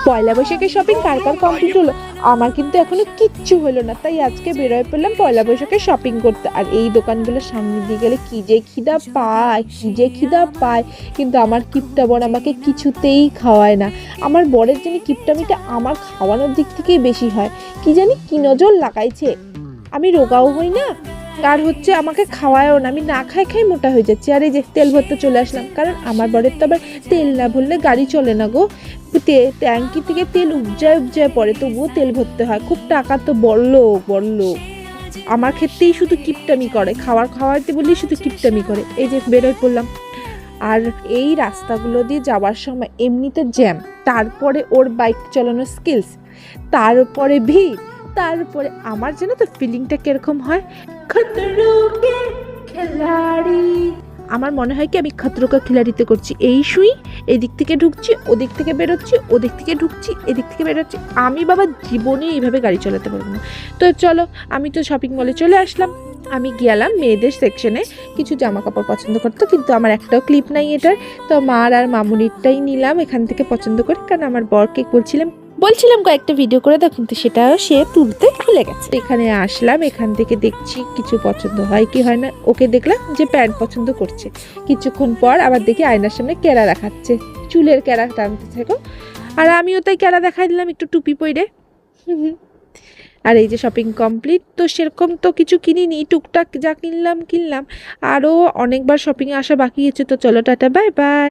পয়লা বৈশাখের শপিং কার কার কমপ্লিট হলো? আমার কিন্তু এখনো কিচ্ছু হলো না, তাই আজকে বেরোয় পড়লাম পয়লা বৈশাখের শপিং করতে। আর এই দোকানগুলোর সামনে দিয়ে গেলে কি যে খিদা পায়, কিন্তু আমার কিপটা বর আমাকে কিছুতেই খাওয়ায় না। আমার বরের যিনি কিপটামিটা আমার খাওয়ানোর দিক থেকেই বেশি হয়। কি জানি কি নজর লাগাইছে, আমি রোগাও হই না আর হচ্ছে আমাকে খাওয়ায়ও না, আমি না খাই মোটা হয়ে যাচ্ছি। আর এই যে তেল ভরতে চলে আসলাম, কারণ আমার বরের তো আবার তেল না ভরলে গাড়ি চলে না গো। ট্যাঙ্কি থেকে তেল উপজায় পড়ে, তবুও তেল ভরতে হয়। খুব টাকা তো বললো আমার ক্ষেত্রেই শুধু কিপটামি করে, খাওয়াতে বললেই শুধু কিপটামি করে। এই যে বেরোয় পড়লাম, আর এই রাস্তাগুলো দিয়ে যাওয়ার সময় এমনিতে জ্যাম, তারপরে ওর বাইক চালানোর স্কিলস, তারপরে ভিড়, তারপরে আমার যেন তো ফিলিংটা কিরকম হয়, খতরোকে খিলাড়ি। আমার মনে হয় কি আমি খতরোকে খিলাড়িতে করছি। এই শুই, এদিক থেকে ঢুকছি, ওদিক থেকে বেরোচ্ছি, ওদিক থেকে ঢুকছি, এদিক থেকে বেরোচ্ছি। আমি বাবা জীবনে এইভাবে গাড়ি চালাতে পারবো না। তো চলো, আমি তো শপিং মলে চলে আসলাম। আমি গেলাম মেয়েদের সেকশনে কিছু জামা কাপড় পছন্দ করতে, কিন্তু আমার একটাও ক্লিপ নাই এটার। তো মার আর মামুনিরটাই নিলাম এখান থেকে পছন্দ করে, কারণ আমার বরকে বলছিলাম কয়েকটা ভিডিও করে দাও, কিন্তু সেটাও সে তুলতে ভুলে গেছে। এখানে আসলাম, এখান থেকে দেখছি কিছু পছন্দ হয় কি হয় না। ওকে দেখলাম যে প্যান্ট পছন্দ করছে, কিছুক্ষণ পর আবার দেখি আয়নার সামনে ক্যারা দেখাচ্ছে, চুলের ক্যারা টানতে থাকো। আর আমিও তাই ক্যারা দেখাই দিলাম একটু টুপি পরে। আর এই যে শপিং কমপ্লিট। তো সেরকম তো কিছু কিনিনি, টুকটাক যা কিনলাম। আরও অনেকবার শপিংয়ে আসা বাকি আছে। তো চলো, টাটা, বাই বাই।